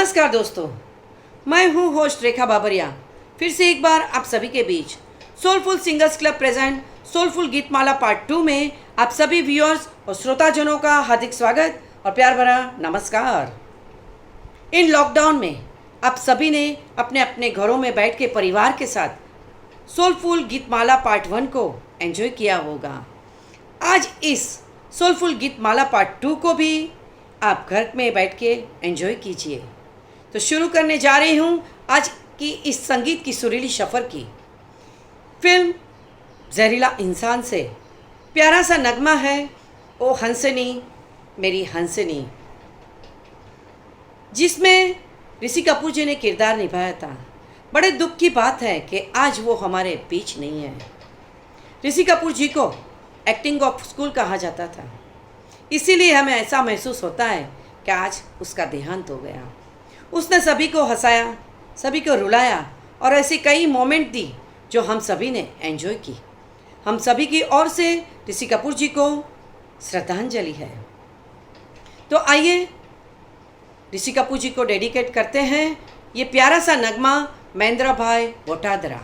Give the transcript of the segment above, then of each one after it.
नमस्कार दोस्तों, मैं हूँ होस्ट रेखा बाबरिया। फिर से एक बार आप सभी के बीच soulful singers club present soulful गीतमाला पार्ट 2 में आप सभी व्यूअर्स और श्रोताजनों का हार्दिक स्वागत और प्यार भरा नमस्कार। इन लॉकडाउन में आप सभी ने अपने अपने घरों में बैठ के परिवार के साथ सोलफुल गीतमाला पार्ट 1 को एंजॉय किया होगा। आज इस सोलफुल गीतमाला पार्ट 2 को भी आप घर में बैठ के एंजॉय कीजिए। तो शुरू करने जा रही हूँ आज की इस संगीत की सुरीली सफ़र की। फिल्म जहरीला इंसान से प्यारा सा नगमा है, ओ हंसनी मेरी हंसनी, जिसमें ऋषि कपूर जी ने किरदार निभाया था। बड़े दुख की बात है कि आज वो हमारे बीच नहीं है। ऋषि कपूर जी को एक्टिंग ऑफ स्कूल कहा जाता था, इसीलिए हमें ऐसा महसूस होता है कि आज उसका देहांत हो गया। उसने सभी को हंसाया, सभी को रुलाया और ऐसी कई मोमेंट दी जो हम सभी ने एंजॉय की। हम सभी की ओर से ऋषि कपूर जी को श्रद्धांजलि है। तो आइए ऋषि कपूर जी को डेडिकेट करते हैं ये प्यारा सा नगमा महेंद्र भाई वोटादरा।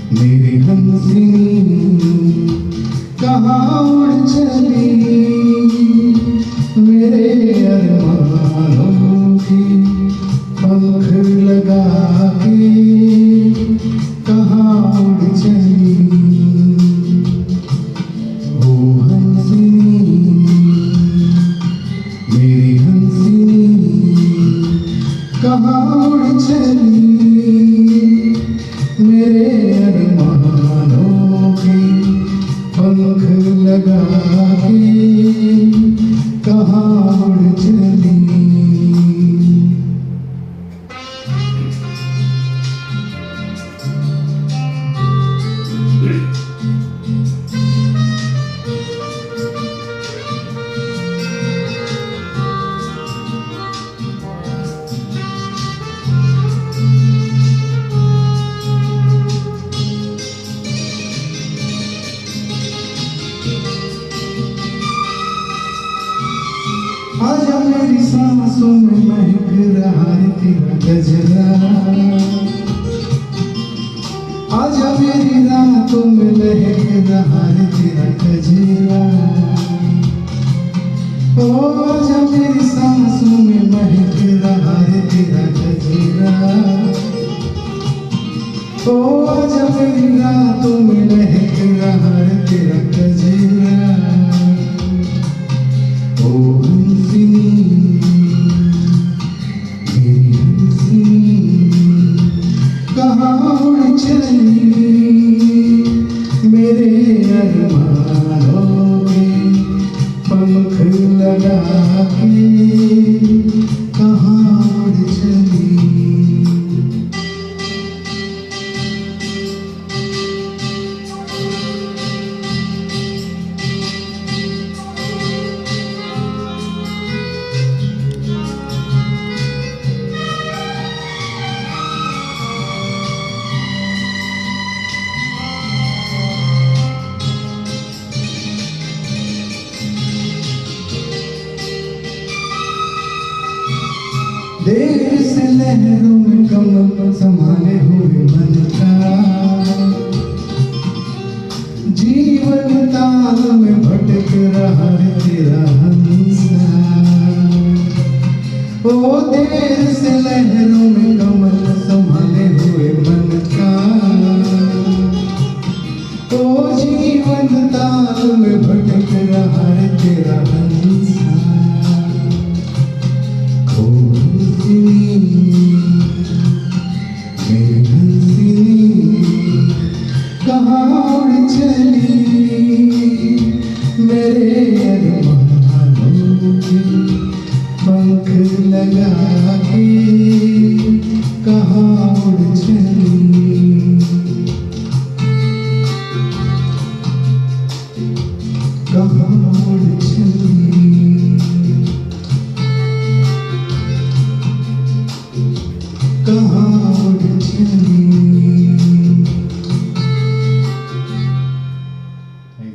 मेरी हंसनी कहाँ उड़ चली, मेरे अरमानों की पंख लगा के कहाँ उड़ चली। ओ हंसनी मेरी हंसनी कहाँ उड़ चली, मेरे अरमानों की पंख लगा के कहाँ उड़ चली। आजा मेरी सांसों में महक रहा है तेरा गजरा, आजा मेरी रातों में लहक रहा है तेरा गजरा। ओ आजा मेरी सांसों में महक रहा है तेरा गजरा। ओ आजा मेरी रातों में लहक रहा है तेरा गजरा। ओ हंसनी मेरी हंसनी कहाँ उड़ चली, मेरे अरमानों में पंख लगा के कहाँ उड़ चली। देर से लहरों में कमल संभाले हुए मन का, जीवन ताल में भटक रहा है तेरा हंसा। ओ देर से लहरों में कमल संभाले हुए मन का, ओ जीवन ताल में भटक रहा है तेरा हंसा। मेरी हंसनी कहाँ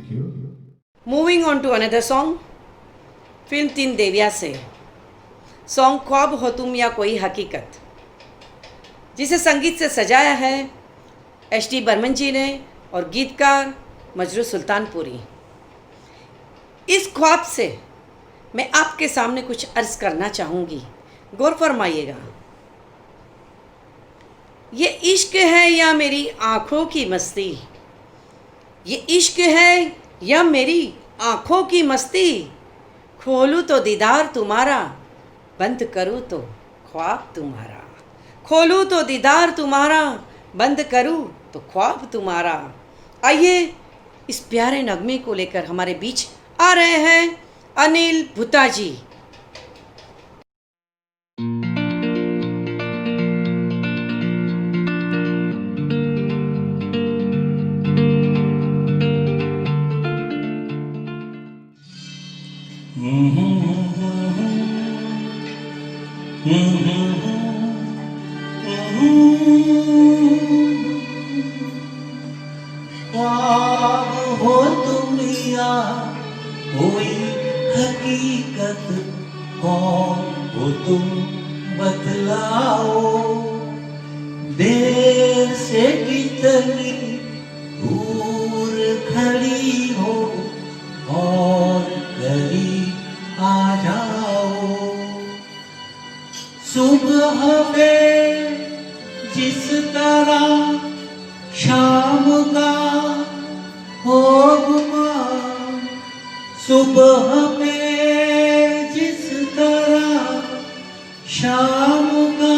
thank you. Moving on to another song, film Teen Deviyan से सॉन्ग ख्वाब हो तुम या कोई हकीकत, जिसे संगीत से सजाया है एच.डी. बर्मन जी ने और गीतकार मजरू सुल्तानपुरी। इस ख्वाब से मैं आपके सामने कुछ अर्ज करना चाहूँगी, गौर फरमाइएगा। ये इश्क है या मेरी आँखों की मस्ती, ये इश्क है या मेरी आँखों की मस्ती, खोलूँ तो दीदार तुम्हारा, बंद करूँ तो ख्वाब तुम्हारा, खोलूँ तो दीदार तुम्हारा, बंद करूँ तो ख्वाब तुम्हारा। आइए इस प्यारे नगमे को लेकर हमारे बीच आ रहे हैं अनिल भुत्ता जी। ख्वाब हो तुम या कोई हकीकत, कौन हो तुम बतलाओ, देर से कितनी दूर खड़ी हो और करीब आ जाओ। सुबह में जिस तरह शाम का हो गुमान, सुबह में जिस तरह शाम का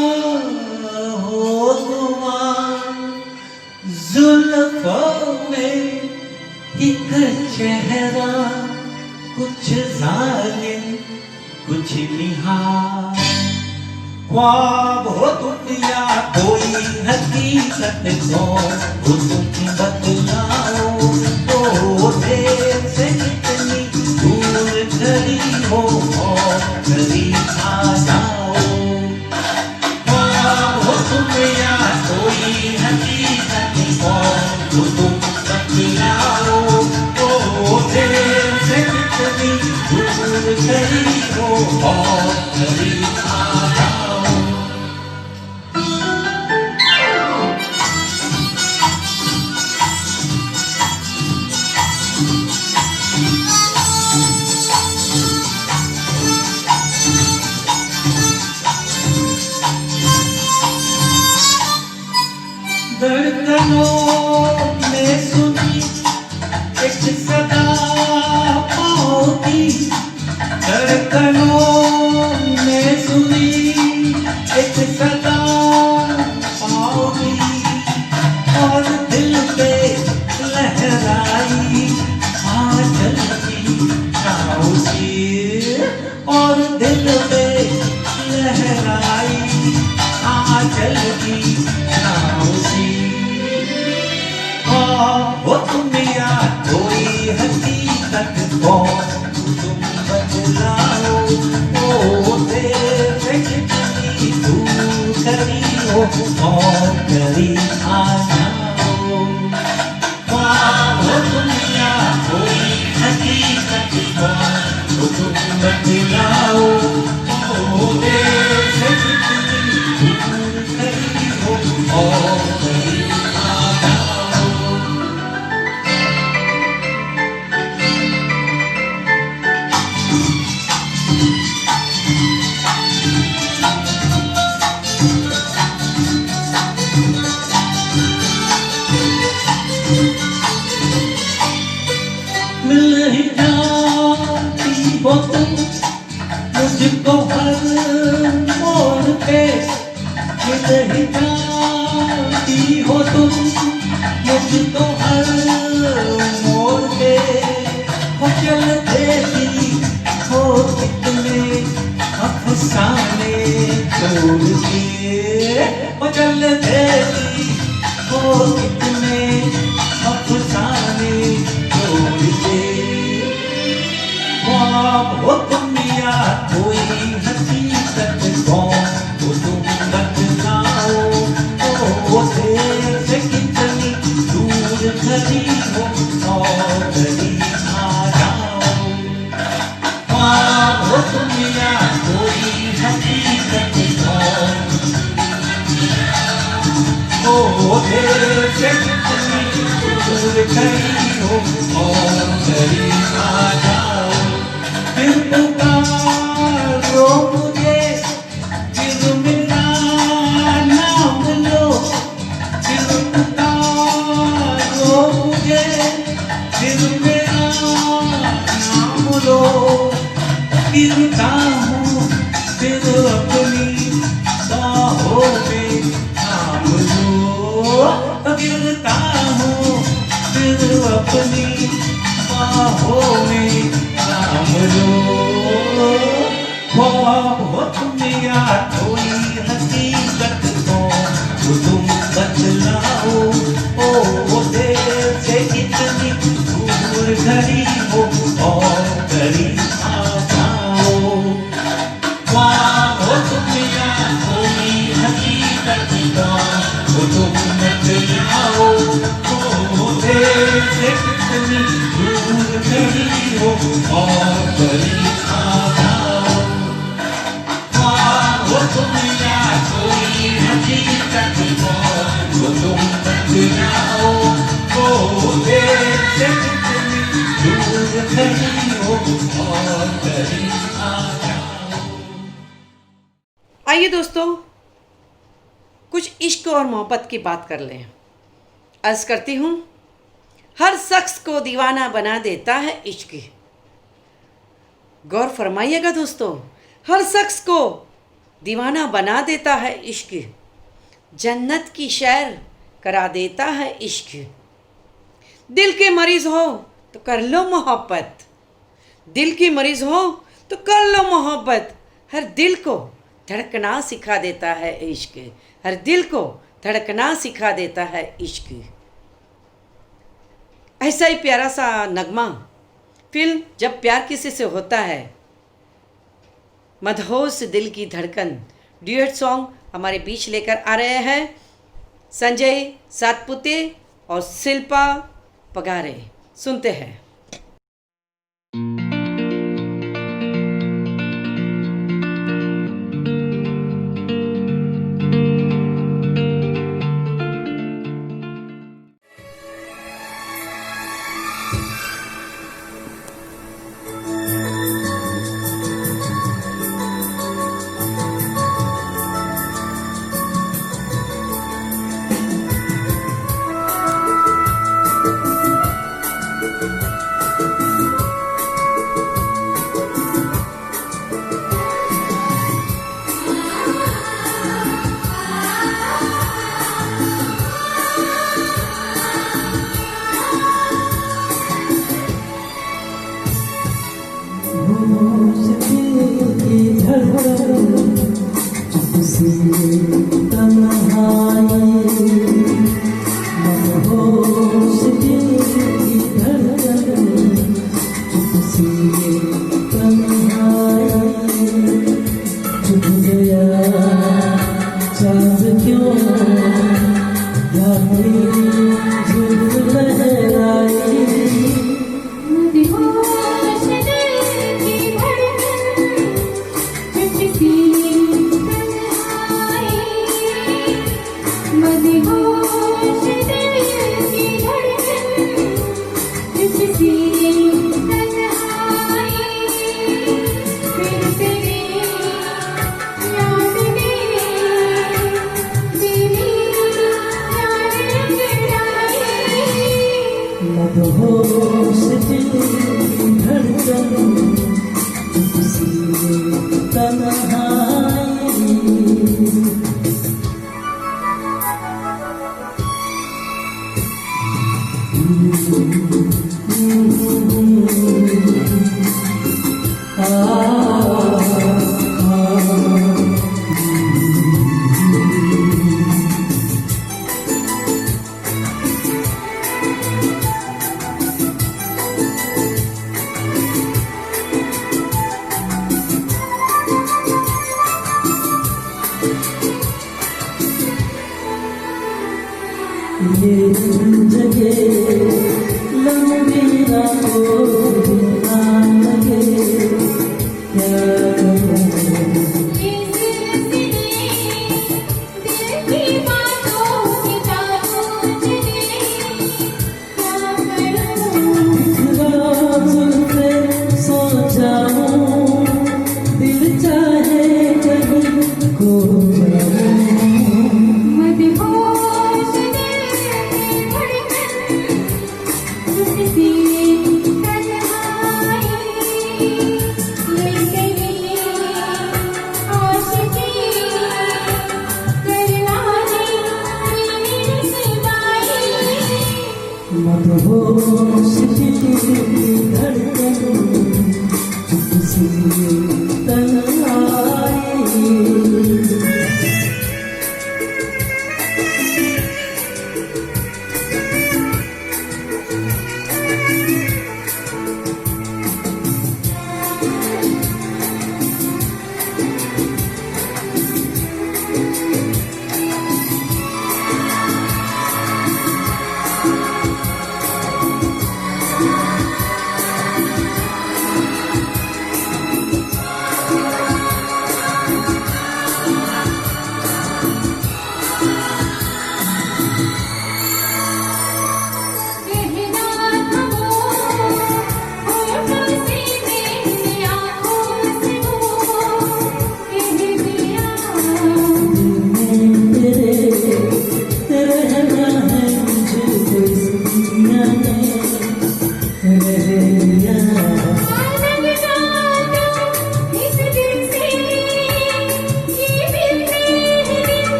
हो गुमान, जुल्फों में एक चेहरा कुछ जालिम कुछ निहार। ख्वाब हो तुम या कोई हकीकत, कौन हो तुम बतलाओ, ओ देर से कितनी दूर खड़ी हो और करीब आ जाओ। ख्वाब हो तुम या कोई हकीकत, कौन हो तुम बतलाओ, ओ देर से कितनी दूर खड़ी हो और करीब आ जाओ। धड़कनों में सुनी एक सदा पाँव की, धड़कनों में सुनी एक सदा पाँव की, और दिल पे लहराई आंचल की छाँव की, और दिल पे लहराई आंचल की छाँव की। हो तुम या कोई हकीकत, कौन तुम बतलाओ, ओ देर से कितनी दूर खड़ी हो और करीब आ जाओ। हो तुम या कोई हकीकत, कौन तुम बतलाओ, ओ देर से कितनी दूर खड़ी हो और करीब आ जाओ। मिल ही जाती हो तुम मुझको हर मोड़ पे, मिल ही जाती हो तुम मुझको हर मोड़ पे, हो चल देती हो कितने अफसाने तोड़ के, हो चल देती हो कितने अफसाने तोड़ के। ख्वाब हो तुम या कोई हकीकत, कौन हो तुम बतलाओ, ओ देर से कितनी दूर खड़ी करीब आ जाओ। ख्वाब हो तुम या कोई हकीकत ओ दिल से कितनी दूर खड़ी हो और करीब आ जाओ। फिर पुकारो मुझे, फिर मेरा नाम लो, फिर पुकारो मुझे, फिर मेरा नाम लो। गिरता हूँ फिर अपनी बाहों में थाम लो, गिरता हूँ फिर अपनी बाहों में थाम लो। ख्वाब हो तुम या कोई हकीकत हो तो तुम बतलाओ। ओ देर से इतनी दूर खड़ी हो और करीब आ जाओ। ख्वाब हो तुम या कोई हकीकत हो तो तुम बतलाओ। ओ देर से इतनी दूर खड़ी हो और करीब आ जाओ। ख्वाब हो तुम या कोई हकीकत हो तो तुम बतलाओ। ओ देर से इतनी दूर खड़ी हो और करीब आ जाओ। आइए दोस्तों, कुछ इश्क और मोहब्बत की बात कर लें। अर्ज करती हूँ, हर शख्स को दीवाना बना देता है इश्क। गौर फरमाइएगा दोस्तों, हर शख्स को दीवाना बना देता है इश्क। जन्नत की सैर करा देता है इश्क। दिल के मरीज हो तो कर लो मोहब्बत, दिल की मरीज हो तो कर लो मोहब्बत। हर दिल को धड़कना सिखा देता है इश्क, हर दिल को धड़कना सिखा देता है इश्क। ऐसा ही प्यारा सा नगमा फिल्म जब प्यार किसी से होता है, मदहोश दिल की धड़कन ड्यूएट सॉन्ग हमारे बीच लेकर आ रहे हैं संजय सातपुते और शिल्पा पगारे। सुनते हैं।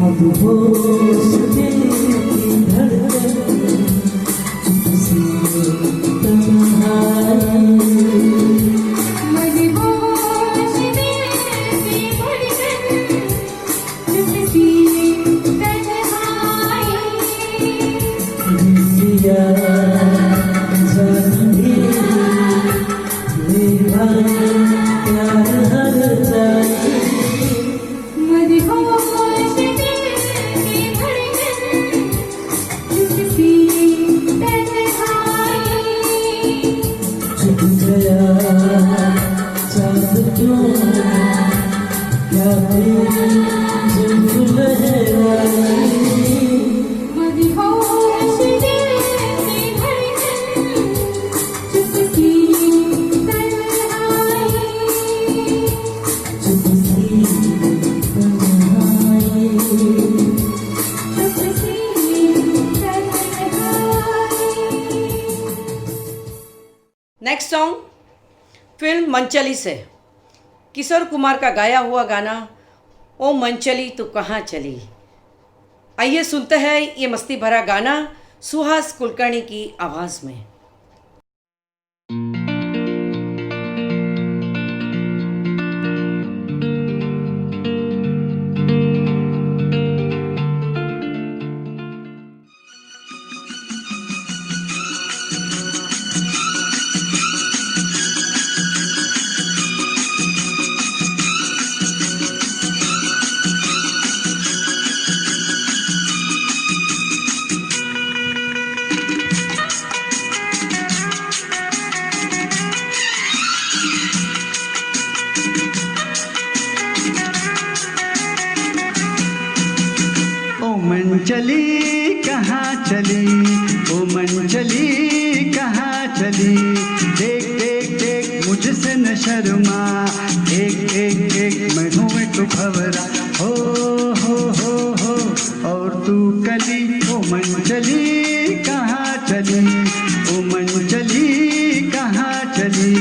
मधुहोश दिल की धड़कन किसी तन्हाई मदहोश दिल की धड़कन किसी तन्हाई दिया जानी मेरा प्यार हर जाए मदहोश दिल की धड़कन किसी तन्हाई छुप गया चाँद क्यों क्या तेरी जुल्फ लहराई मदहोश दिल की धड़कन किसी तन्हाई चुपसी तन्हाई नेक्स्ट सॉन्ग फिल्म मंचली से किशोर कुमार का गाया हुआ गाना ओ मंचली तू कहाँ चली। आइए सुनते हैं ये मस्ती भरा गाना सुहास कुलकर्णी की आवाज़ में। ओ मंचली कहाँ चली, ओ मंचली कहाँ चली, देख देख देख मुझसे न शर्मा, एक एक एक मैं हूँ एक भंवरा, हो और तू कली, ओ मंचली कहाँ चली, ओ मंचली कहाँ चली,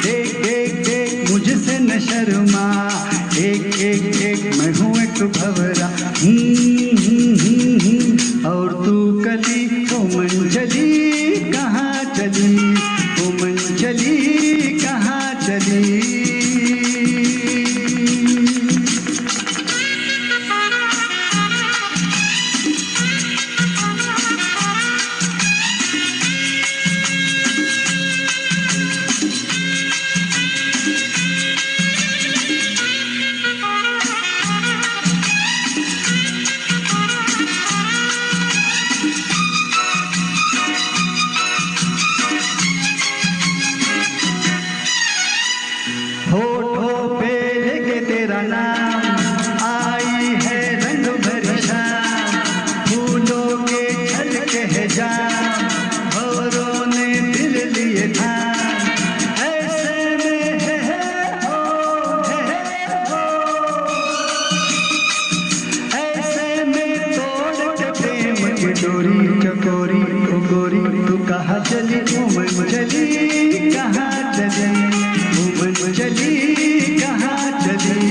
देख देख देख मुझसे न शर्मा, एक एक एक मैं हूँ एक भंवरा, और तू कली, ओ मंचली कहाँ चली, ओ मंचली कहाँ चली। होठों पे लेके तेरा नाम, आई है रंग भरी शाम, फूलों के छलके है जाम, भंवरों ने दिल लिए थाम, ऐसे में हो, ऐसे में तोड़ के प्रेम की डोरी, चकोरी ओ गोरी तू कहाँ चली, ओ मंचली कहाँ चली, मंचली कहाँ चली।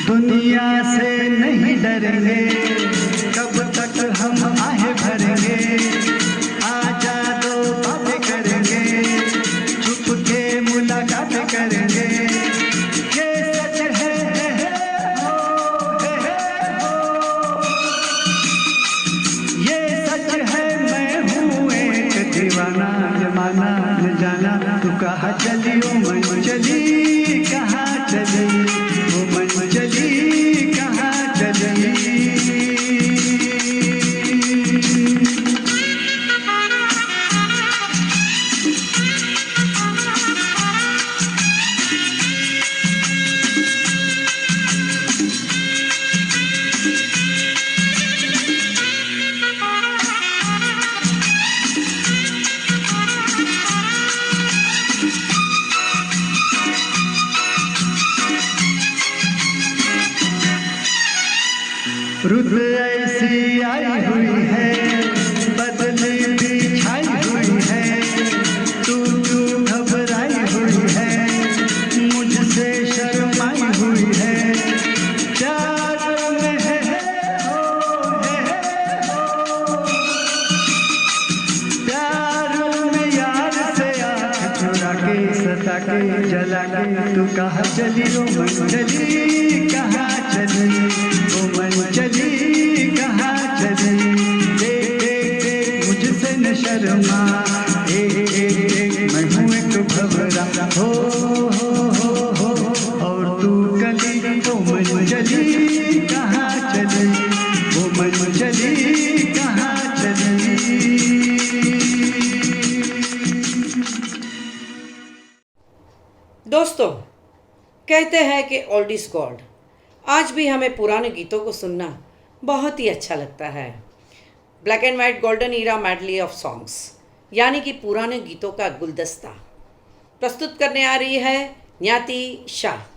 दुनिया से नहीं डरेंगे, कब तक हम आहे भरेंगे, आजा दो बातें करेंगे, छुप के मुलाकात करेंगे, ये सच है हो, ये सच दीवाना जमाना न जाना तू कहाँ चली ओ मन चली कहाँ चली ओ मन चली कहाँ चली रुत ऐसी आई हुई है बदली भी छाई हुई है तू क्यों घबराई हुई है मुझसे शर्माई हुई है प्यार में प्यार में यार से आँख चुरा के सता के जला के तू कहाँ चली ओ मन चली कहाँ चली ओ मन चली कहाँ चली देख देख देख मुझसे न शर्मा मैं हूँ एक भंवरा हो और तू कली ओ मन चली कहाँ चली ओ मन चली कहाँ चली दोस्तों, कहते हैं कि ओल्ड इज गॉड। आज भी हमें पुराने गीतों को सुनना बहुत ही अच्छा लगता है। Black and white golden era medley of songs, यानी कि पुराने गीतों का गुलदस्ता प्रस्तुत करने आ रही है न्याती शाह।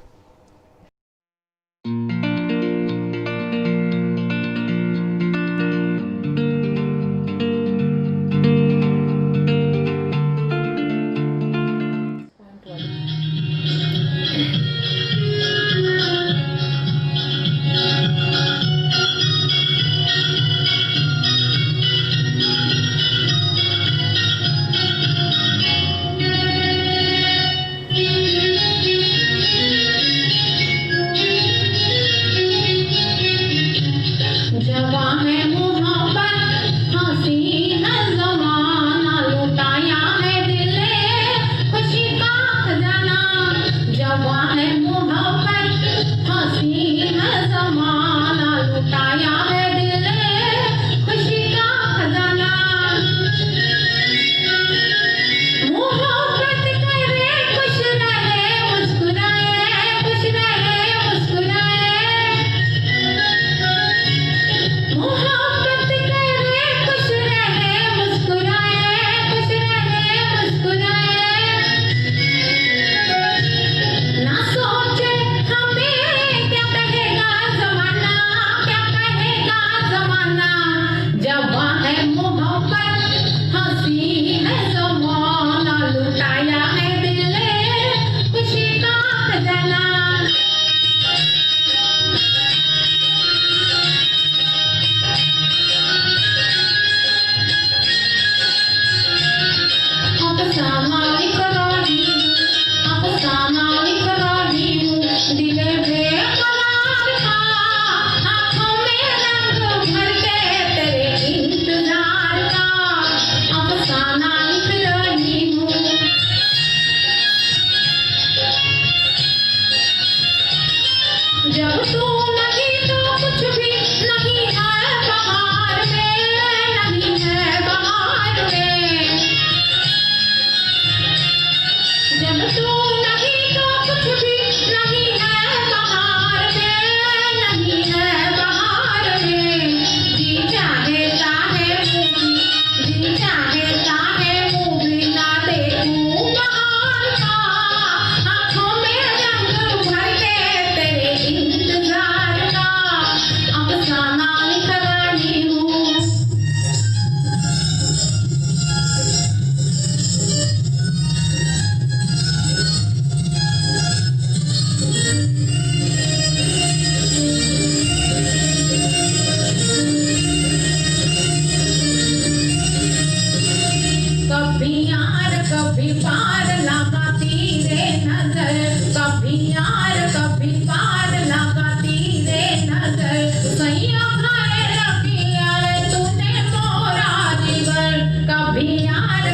कभी यार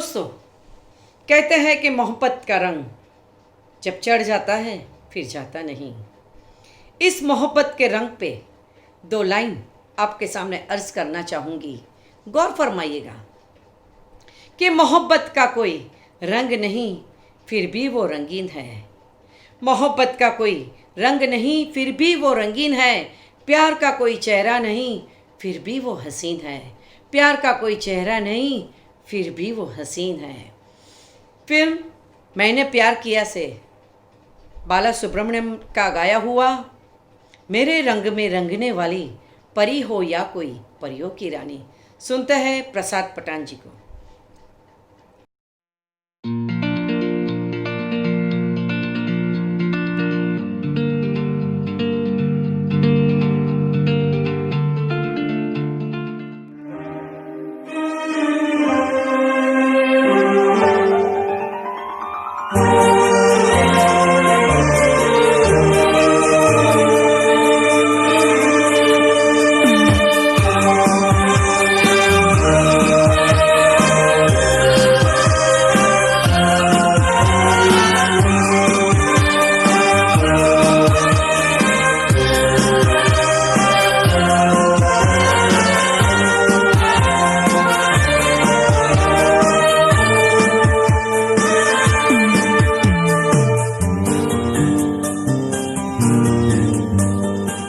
दोस्तों, कहते हैं कि मोहब्बत का रंग जब चढ़ जाता है फिर जाता नहीं। इस मोहब्बत के रंग पे 2 लाइन आपके सामने अर्ज करना चाहूँगी, गौर फरमाइएगा कि मोहब्बत का कोई रंग नहीं फिर भी वो रंगीन है। मोहब्बत का कोई रंग नहीं फिर भी वो रंगीन है। प्यार का कोई चेहरा नहीं फिर भी वो हसीन है। प्यार का कोई चेहरा नहीं फिर भी वो हसीन है। फिल्म मैंने प्यार किया से बाला सुब्रमण्यम का गाया हुआ मेरे रंग में रंगने वाली परी हो या कोई परियों की रानी। सुनते हैं प्रसाद पठान जी को।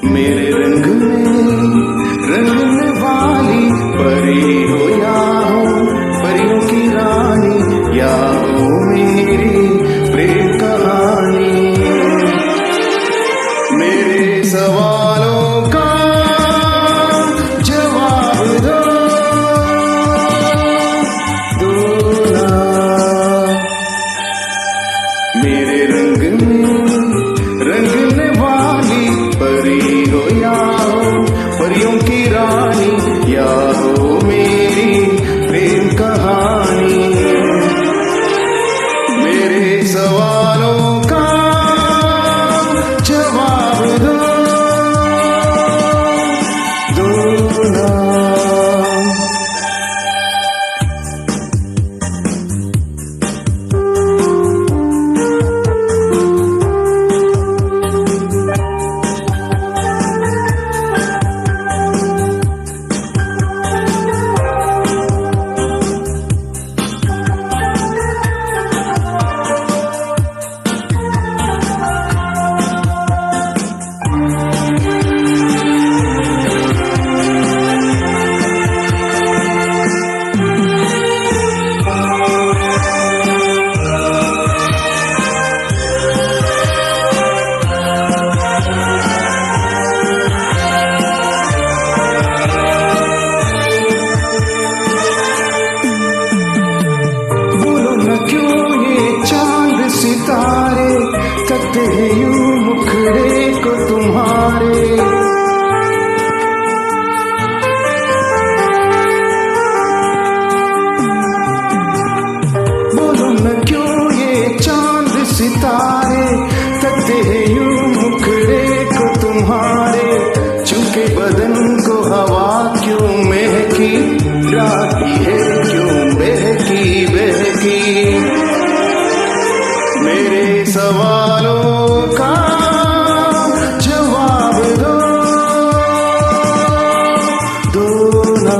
मेरे रंग में रंगने वाली परी हो या हो परियों की रानी, या हो मेरी प्रेम कहानी। मेरे सवालों का जवाब दो ना। मेरे रंग में रंगने वाली परी हो या हो परियों की रानी, या हो मेरी प्रेम कहानी। मेरे सवालों का जवाब दो ना। सितारे करते हैं यूं मुखड़े को तुम्हारे। बोलो न क्यों ये चांद सितारे करते हैं यूं मुखड़े को तुम्हारे। चूंकि बदन को हवा क्यों महकी राती है, क्यों बहकी बहकी। मेरे सवालों का जवाब दो ना।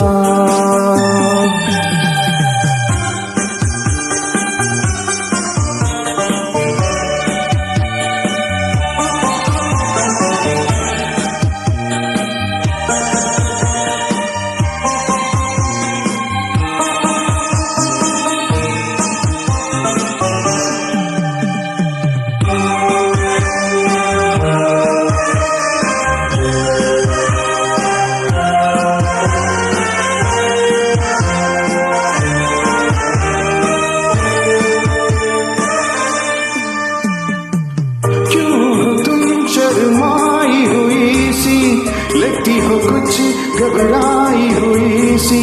शर्माई हुई सी लगती हो, कुछ घबराई हुई सी।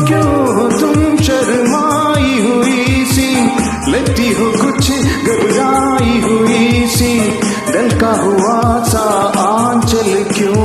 क्यों हो तुम शर्माई हुई सी लगती हो, कुछ घबराई हुई सी। डलका हुआ सा आंचल क्यों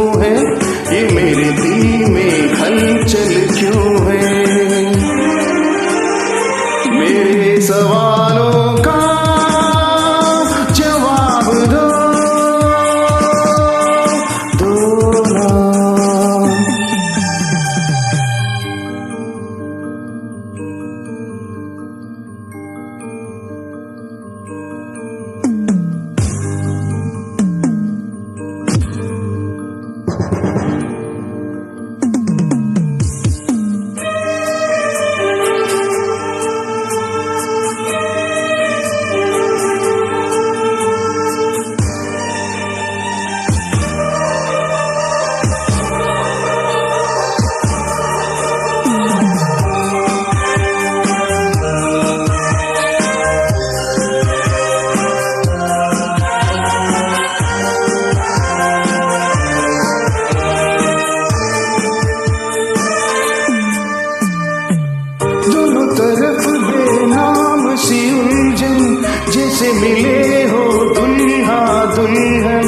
जैसे मिले हो दुल्हा दुल्हन।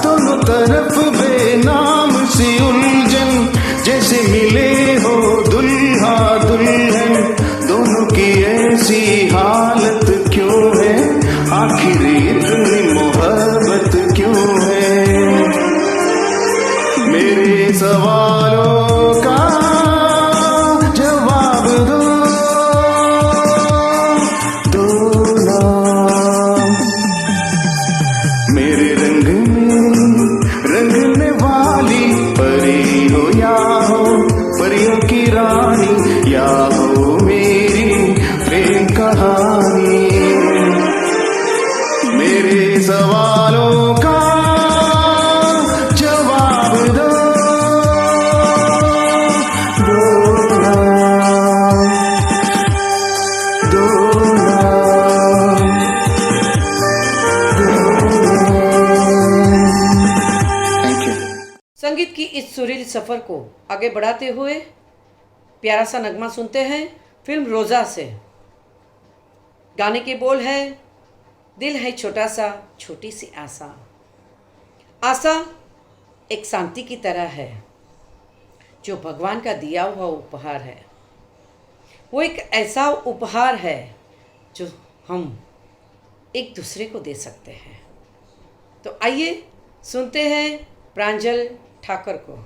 दोनों तरफ बेनाम सी उलझन, जैसे मिले हो दुल्हा दुल्हन। दोनों की ऐसी हालत क्यों है, आखिर इतनी मोहब्बत क्यों है। मेरे सवालों का जवाब दो, दो ना। मेरे रंगने वाली परी हो या हो परियों की रानी, या हो मेरी प्रेम कहानी। मेरे सवालों का जवाब दो, दो ना, दो ना, थैंक यू। संगीत की इस सुरील सफर को आगे बढ़ाते हुए प्यारा सा नगमा सुनते हैं फिल्म रोजा से। गाने के बोल है, दिल है छोटा सा छोटी सी आशा। आशा एक शांति की तरह है जो भगवान का दिया हुआ उपहार है। वो एक ऐसा उपहार है जो हम एक दूसरे को दे सकते हैं। तो आइए सुनते हैं प्रांजल ठाकुर को।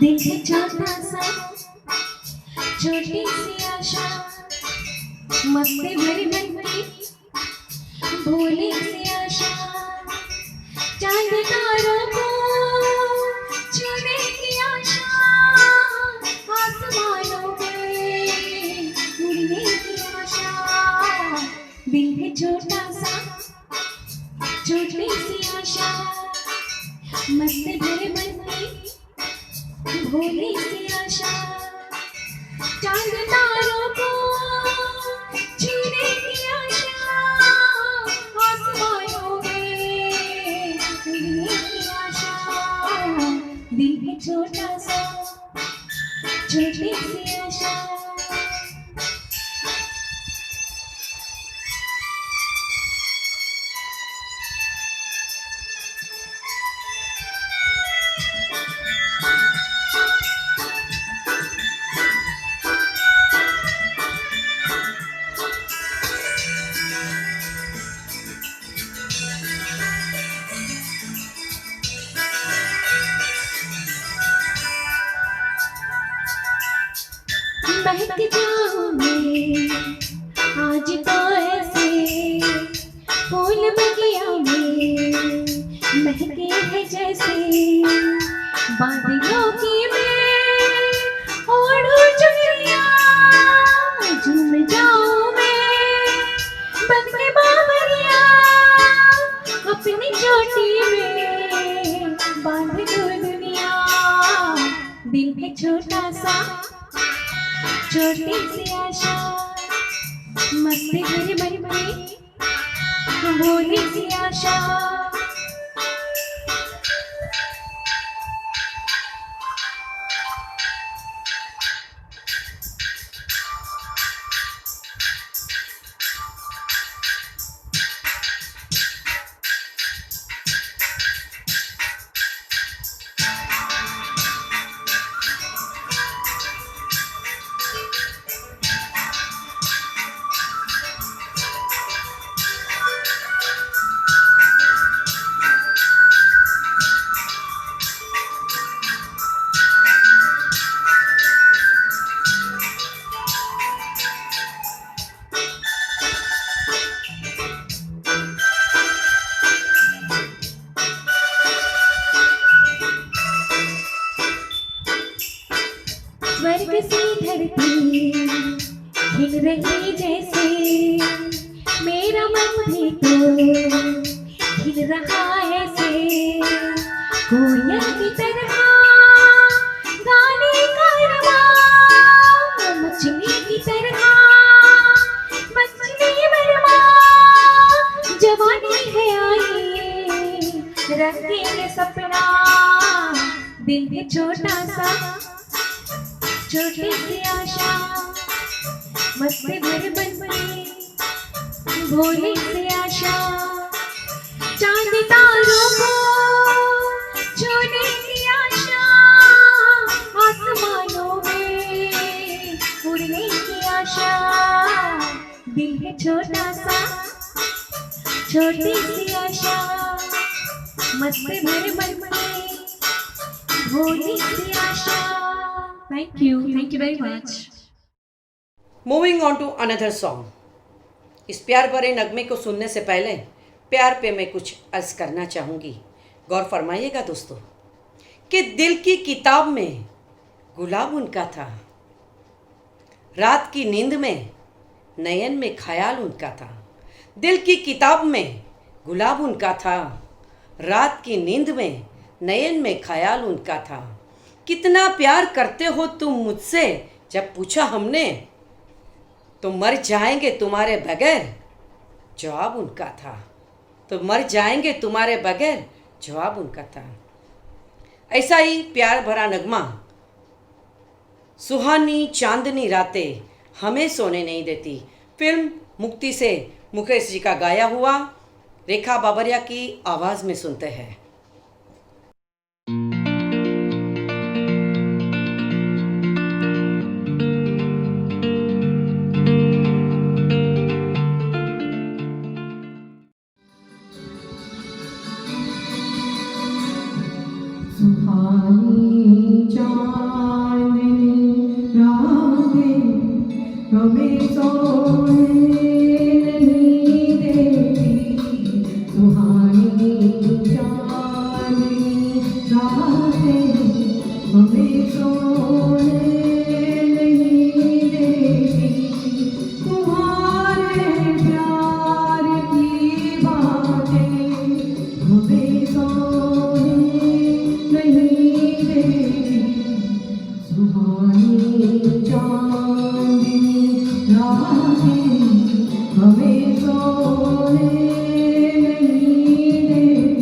दिल है छोटा सा छोटी सी आशा, मस्ती भरी बनती भोली सी आशा। चांद तारों को छूने की आशा, आसमानों में उड़ने की आशा। दिल है छोटा सा छोटी सी आशा, मस्ती भरी बनती भोली सी आशा। चांद तारों को छूने की आशा, आसमानों में उड़ने की आशा। दिल है छोटा सा छोटी सी आशा। महक जाऊं मैं आज तो ऐसे, फूल बगिया में महके हैं जैसे। बादलों की मैं ओढ़ूं चुनरिया, झूम जाऊं मैं बन के बाबरिया। अपनी चोटी में बांध दूं दुनिया। दिल है छोटा सा छोटी सी आशा, मस्ती भरी बनती भोली सी आशा। धरती हिल रही जैसे मेरा मन भी तो हिल रहा है से कोयल की तरह गाने का रवा मछली की तरह मछली बरमा जवानी है आई रंगीन सपना दिल है छोटा सा छोटी सी आशा मस्ती भर बन भोली सी आशा चांद तारों को छूने की आशा आसमानों में उड़ने की आशा दिल है छोटा सा छोटी सी आशा मस्ती भर बन भोली सी आशा। Thank you very much. Moving on to another song. इस प्यार भरे नगमे को सुनने से पहले प्यार पे मैं कुछ अर्ज करना चाहूँगी। गौर फरमाइएगा दोस्तों कि दिल की किताब में गुलाब उनका था, रात की नींद में नयन में ख्याल उनका था। दिल की किताब में गुलाब उनका था, रात की नींद में नयन में ख्याल उनका था। कितना प्यार करते हो तुम मुझसे जब पूछा हमने, तो मर जाएंगे तुम्हारे बगैर जवाब उनका था। तो मर जाएंगे तुम्हारे बगैर जवाब उनका था। ऐसा ही प्यार भरा नगमा सुहानी चांदनी रातें हमें सोने नहीं देती फिल्म मुक्ति से मुकेश जी का गाया हुआ रेखा बाबरिया की आवाज़ में सुनते हैं। सुहानी चांदनी रातें हमें सोने नहीं देती। सुहानी चांदनी रातें हमें सोने नहीं देती। तुम्हारे प्यार की बातें हमें सोने नहीं देती। सुहानी चांदनी रातें हमें सोने नहीं देती।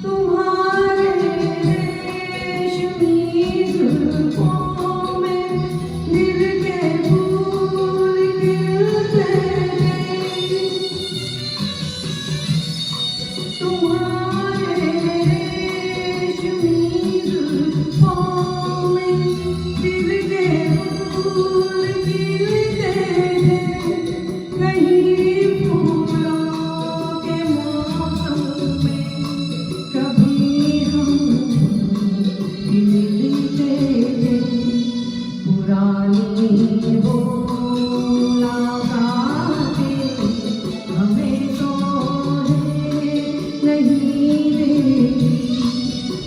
तुम्हारे रेशमी जुल्फों में दिल के फूल खिलते थे। तुम्हारे रेशमी जुल्फों में दिल के फूल खिलते थे। कहीं फूलों के मौसम में कभी हम खिलते थे। पुरानी वो मुलाकातें हमें सोने नहीं देती।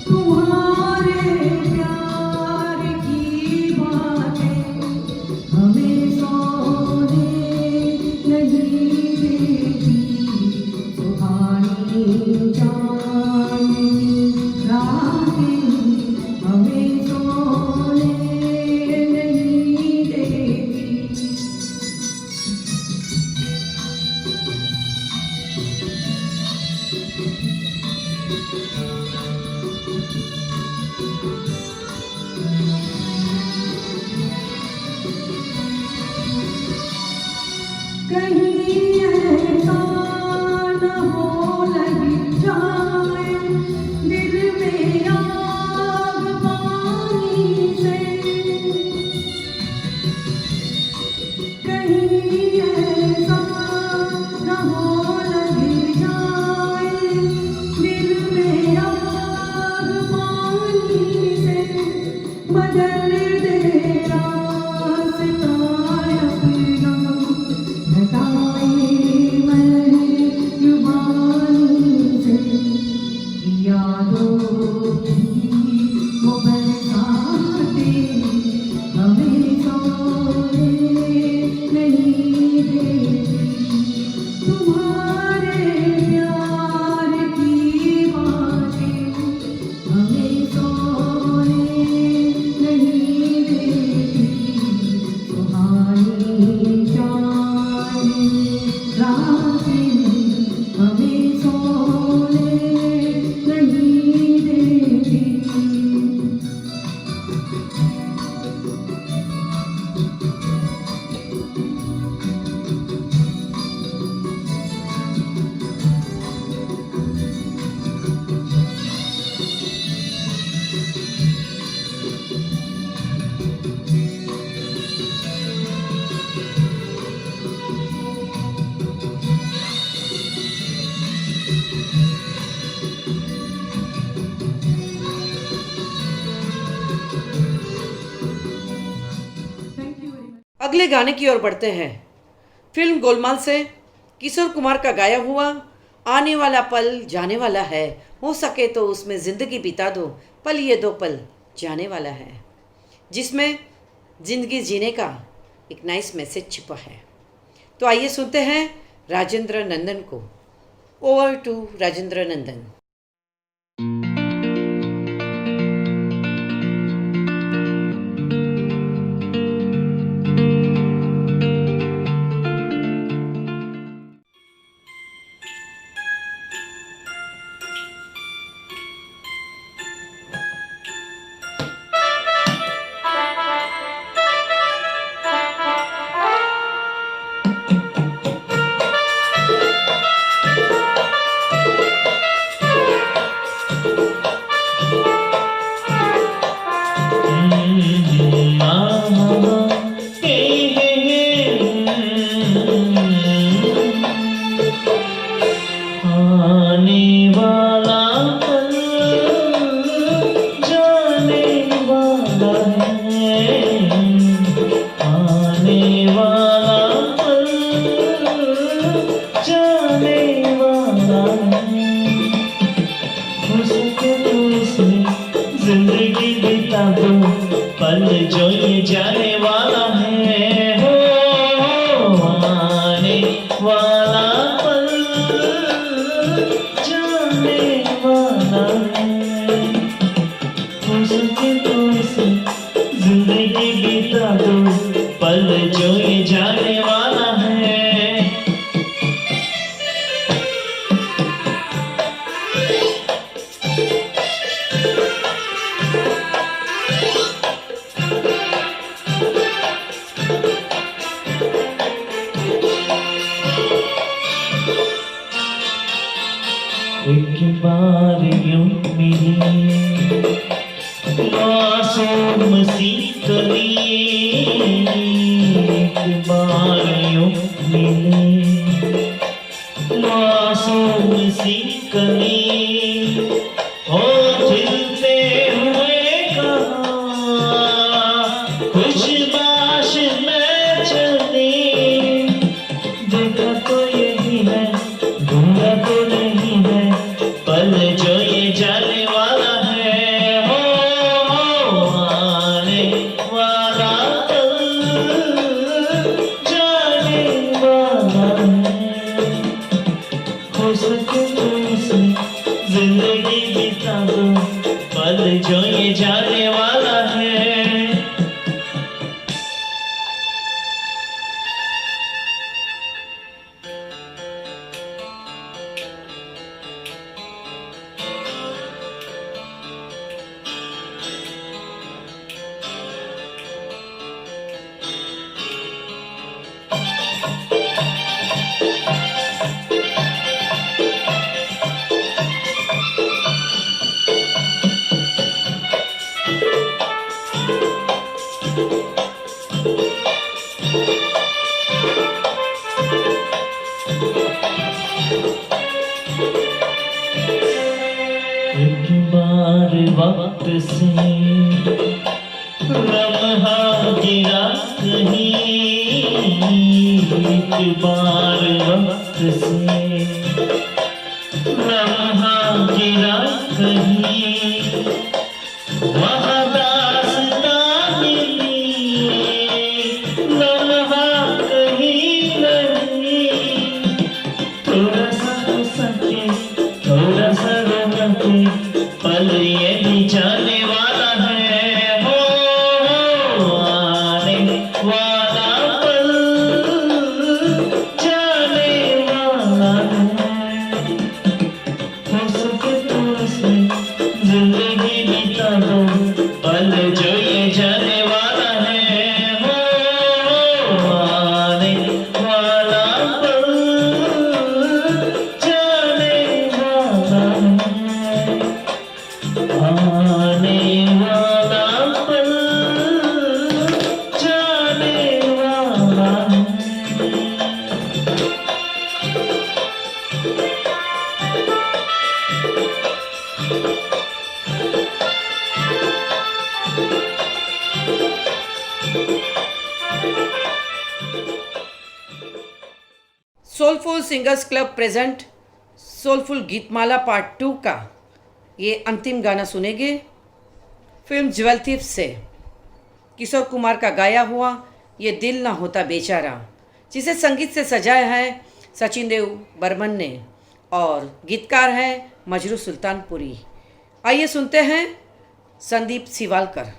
तुम्हारे प्यार की बातें हमें सोने नहीं देती। सुहानी चांदनी रातें हमें सोने नहीं देती। कहीं ऐसा न हो लग जाए दिल में आग पानी से। कहीं ऐसा न हो लग जाए दिल में आग पानी से। बदल दे अगले गाने की ओर बढ़ते हैं। फिल्म गोलमाल से किशोर कुमार का गाया हुआ आने वाला पल जाने वाला है, हो सके तो उसमें ज़िंदगी बिता दो, पल ये दो पल जाने वाला है, जिसमें ज़िंदगी जीने का एक नाइस मैसेज छिपा है। तो आइए सुनते हैं राजेंद्र नंदन को। ओवर टू राजेंद्र नंदन। आने वाला पल जाने वाला है, आने वाला पल जाने वाला है, हो सके तो इसमें जिंदगी बिता दो, पल जो ये जाने वाला है, हो आने वाला पल जाने वाला है, हो सके तो इसे जिंदगी बिता दो, पल जो ये जाने वाला है। एक बार यूं मिली मासूम सी कली, एक बार यूं मिली मासूम सी कली, हो खिलते हुए कहाँ खुशबाश में चली, देखा तो यही है ढूंढा तो नहीं है, पल जो ये जाने वाला है, हो आने वाला पल जाने वाला है, हो सके तो इसे जिंदगी बिता दो, पल जो ये जाने वाला है। एक बार वक्त से लम्हा गिरा कहीं, एक बार वक्त से लम्हा गिरा कहीं, वहाँ दास्तां मिली, लम्हा कहीं नहीं, थोड़ा सा हो सके थोड़ा सा रोके, पल ये भी जाने वाला है, हो आने वाला पल जाने वाला है, हो सके तो इसमें जिंदगी बिता दो, पल जो ये जाने वाला है, हो आने वाला पल जाने वाला है, आने वाला पल जाने वाला है। Soulful singers club present soulful गीतमाला पार्ट 2 का ये अंतिम गाना सुनेंगे फिल्म ज्वेल थीफ से किशोर कुमार का गाया हुआ ये दिल ना होता बेचारा, जिसे संगीत से सजाया है सचिन देव बर्मन ने और गीतकार है मजरू सुल्तानपुरी। आइए सुनते हैं Sandeep सिवालकर।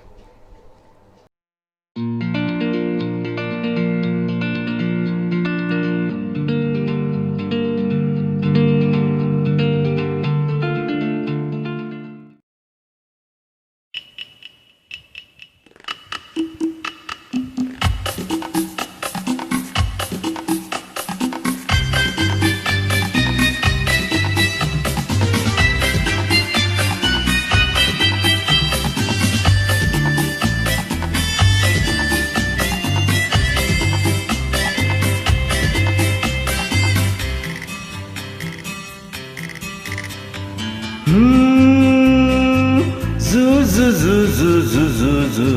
Zu zu zu zu zu zu zu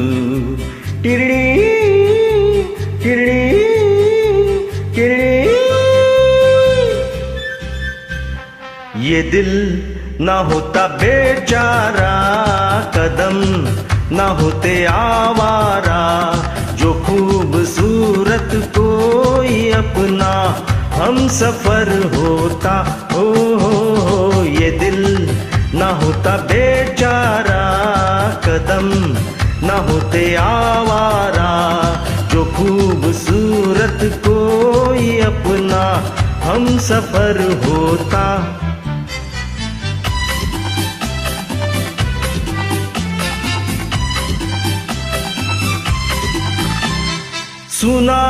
tiriri tiriri tiriri ये दिल ना होता बेचारा, कदम ना होते आवारा, जो खूबसूरत कोई अपना हम सफर होता। हो ये दिल ना होता बेचारा, कदम ना होते आवारा, जो खूबसूरत कोई अपना हम सफर होता। सुना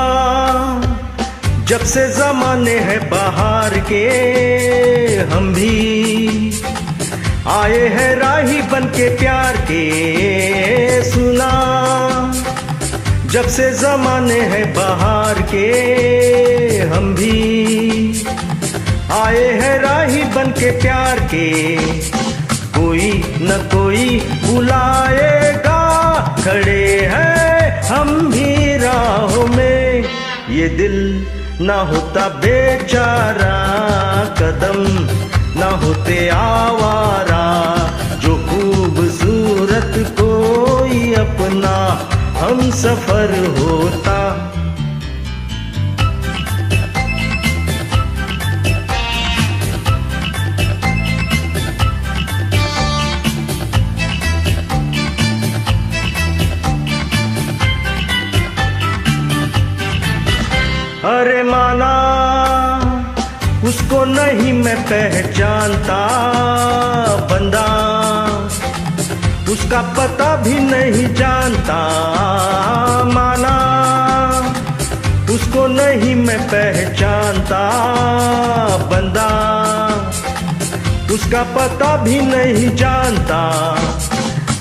जब से जमाने हैं बाहर के, हम भी आए हैं राही बन के प्यार के। सुना जब से जमाने हैं बाहर के, हम भी आए हैं राही बन के प्यार के। कोई न कोई बुलाएगा, खड़े हैं हम भी राहों में। ये दिल ना होता बेचारा, कदम ना होते आवारा, जो खूबसूरत कोई अपना हम सफर होता। अरे माना उसको नहीं मैं पहचानता, बंदा उसका पता भी नहीं जानता। माना उसको नहीं मैं पहचानता, बंदा उसका पता भी नहीं जानता।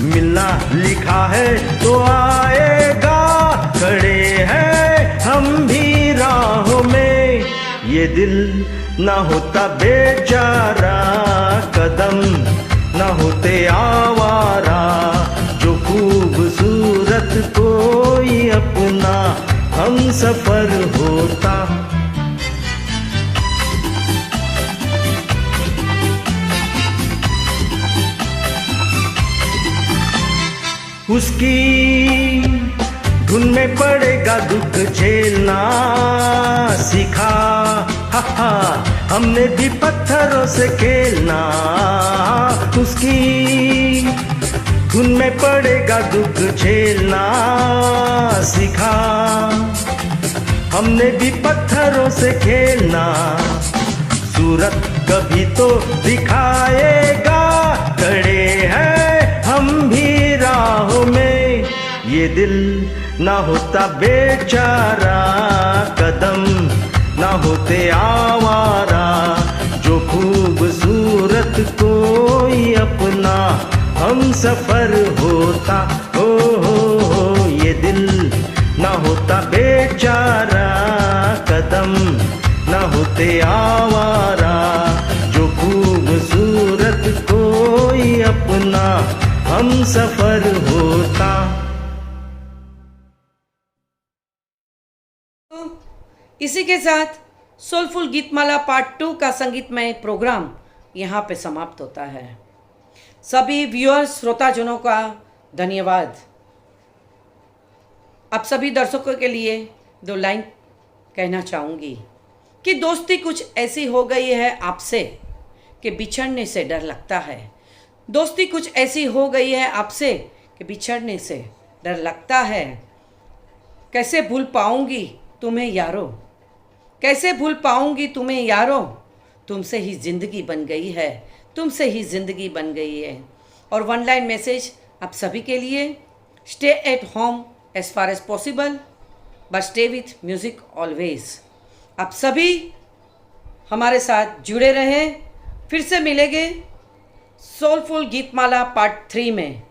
मिलना लिखा है तो आएगा, खड़े हैं हम भी राहों में। ये दिल ना होता बेचारा, कदम ना होते आवारा, जो खूबसूरत कोई अपना हम सफर होता। उसकी धुन में पड़ेगा दुख झेलना सीखा, हा हा हमने भी पत्थरों से खेलना। उसकी धुन में पड़ेगा दुख झेलना सीखा, हमने भी पत्थरों से खेलना। सूरत कभी तो दिखाएगा, खड़े हैं हम भी राहों में। ये दिल ना होता बेचारा, कदम ना होते आवारा, जो खूबसूरत कोई अपना हम सफर होता। हो ये दिल ना होता बेचारा, कदम ना होते आवारा, जो खूबसूरत कोई अपना हम सफर होता। इसी के साथ सोलफुल गीतमाला पार्ट 2 का संगीतमय प्रोग्राम यहाँ पे समाप्त होता है। सभी व्यूअर्स श्रोताजनों का धन्यवाद। आप सभी दर्शकों के लिए 2 लाइन कहना चाहूँगी कि दोस्ती कुछ ऐसी हो गई है आपसे कि बिछड़ने से डर लगता है। दोस्ती कुछ ऐसी हो गई है आपसे कि बिछड़ने से डर लगता है। कैसे भूल पाऊंगी तुम्हें यारो, कैसे भूल पाऊंगी तुम्हें यारो, तुमसे ही ज़िंदगी बन गई है, तुमसे ही ज़िंदगी बन गई है। और 1 लाइन मैसेज आप सभी के लिए, stay at home as far as possible but stay with music always. आप सभी हमारे साथ जुड़े रहें। फिर से मिलेंगे सोलफुल गीतमाला पार्ट 3 में।